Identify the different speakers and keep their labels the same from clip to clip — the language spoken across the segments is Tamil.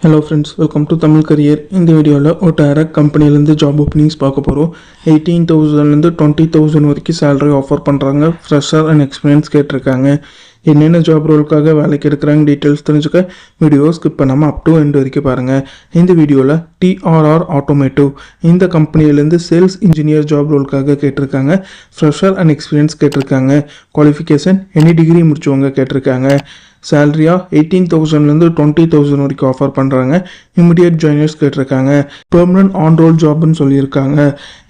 Speaker 1: Hello friends, welcome to Tamil career. இந்த வீடியோவில் ஒரு டைரக்ட் கம்பெனிலேருந்து ஜாப் ஓப்பனிங்ஸ் பார்க்க போகிறோம். 18,000 20,000 வரைக்கும் சேலரி ஆஃபர் பண்ணுறாங்க. ஃப்ரெஷர் அண்ட் எக்ஸ்பீரியன்ஸ் கேட்டிருக்காங்க. என்னென்ன ஜாப் ரோலுக்காக வேலைக்கு எடுக்கிறாங்க டீட்டெயில்ஸ் தெரிஞ்சுக்க வீடியோ ஸ்கிப் பண்ணாமல் அப் டு எண்ட் வரைக்கும் பாருங்கள். இந்த வீடியோவில் TRR ஆட்டோமேட்டிவ் இந்த கம்பெனிலேருந்து சேல்ஸ் இன்ஜினியர் ஜாப் ரோலுக்காக கேட்டிருக்காங்க. ஃப்ரெஷர் அண்ட் எக்ஸ்பீரியன்ஸ் கேட்டிருக்காங்க. குவாலிஃபிகேஷன் எனி டிகிரி முடிச்சவங்க கேட்டிருக்காங்க. சேலரியாக 18,000 20,000 வரைக்கும் ஆஃபர் பண்ணுறாங்க. இமிடியேட் ஜாயினர்ஸ் கேட்டிருக்காங்க. பெர்மனன்ட் ஆன் ரோல் ஜாப்னு சொல்லியிருக்காங்க.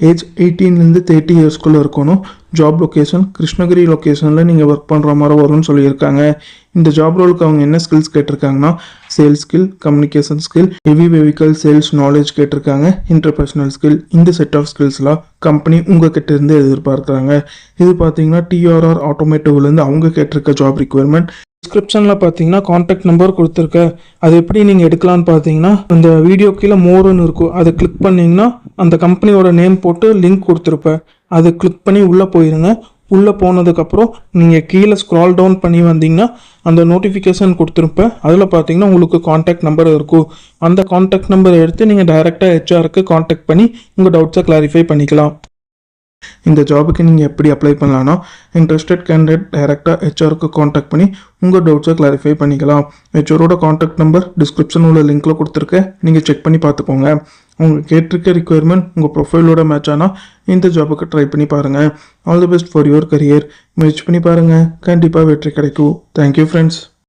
Speaker 1: ஏஜ் 18 30 இயர்ஸ்குள்ளே இருக்கணும். ஜாப் லொக்கேஷன் கிருஷ்ணகிரி லொக்கேஷனில் நீங்கள் ஒர்க் பண்ணுற மாதிரி வரும்னு சொல்லியிருக்காங்க. இந்த ஜாப் ரோலுக்கு அவங்க என்ன ஸ்கில்ஸ் கேட்டிருக்காங்கன்னா sales skill, communication skill, heavy vehicle sales knowledge கேட்டிருக்காங்க. Interpersonal skill. இந்த செட் ஆஃப் ஸ்கில்ஸ்லாம் கம்பெனி உங்கள் கிட்ட இருந்து எதிர்பார்க்குறாங்க. இது பார்த்தீங்கன்னா TRR ஆட்டோமேட்டிவ்லேருந்து அவங்க கேட்டிருக்க ஜாப் ரிக்வயர்மெண்ட். டிஸ்கிரிப்ஷனில் பார்த்தீங்கன்னா காண்டாக்ட் நம்பர் கொடுத்துருக்கேன். அது எப்படி நீங்கள் எடுக்கலான்னு பார்த்தீங்கன்னா இந்த வீடியோ கீழே மோர்னு இருக்கும், அதை கிளிக் பண்ணிங்கன்னா அந்த கம்பெனியோட நேம் போட்டு லிங்க் கொடுத்துருப்பேன். அதை கிளிக் பண்ணி உள்ளே போயிருங்க. உள்ளே போனதுக்கப்புறம் நீங்கள் கீழே ஸ்க்ரால் டவுன் பண்ணி வந்தீங்கன்னா அந்த நோட்டிஃபிகேஷன் கொடுத்துருப்பேன். அதில் பார்த்தீங்கன்னா உங்களுக்கு காண்டாக்ட் நம்பர் இருக்கும். அந்த காண்டாக்ட் நம்பரை எடுத்து நீங்கள் டைரெக்டாக HRக்கு காண்டாக்ட் பண்ணி உங்கள் டவுட்ஸை கிளாரிஃபை பண்ணிக்கலாம். இந்த ஜாபுக்கு நீங்கள் எப்படி அப்ளை பண்ணலான்னா இன்ட்ரெஸ்டட் கேண்டிடேட் டைரெக்டாக HRக்கு காண்டாக்ட் பண்ணி உங்கள் டவுட்ஸை கிளாரிஃபை பண்ணிக்கலாம். HRோட காண்டாக்ட் நம்பர் டிஸ்கிரிப்ஷன் உள்ள லிங்க்கில் கொடுத்துருக்கேன். நீங்கள் செக் பண்ணி பார்த்துக்கோங்க. உங்கள் கேட்டிருக்க ரிக்வயர்மெண்ட் உங்கள் ப்ரொஃபைலோட மேட்ச் ஆனால் இந்த ஜாபுக்கு ட்ரை பண்ணி பாருங்கள். All the best for your career. முயற்சி பண்ணி பாருங்கள், கண்டிப்பாக வெற்றி கிடைக்கும். Thank you friends.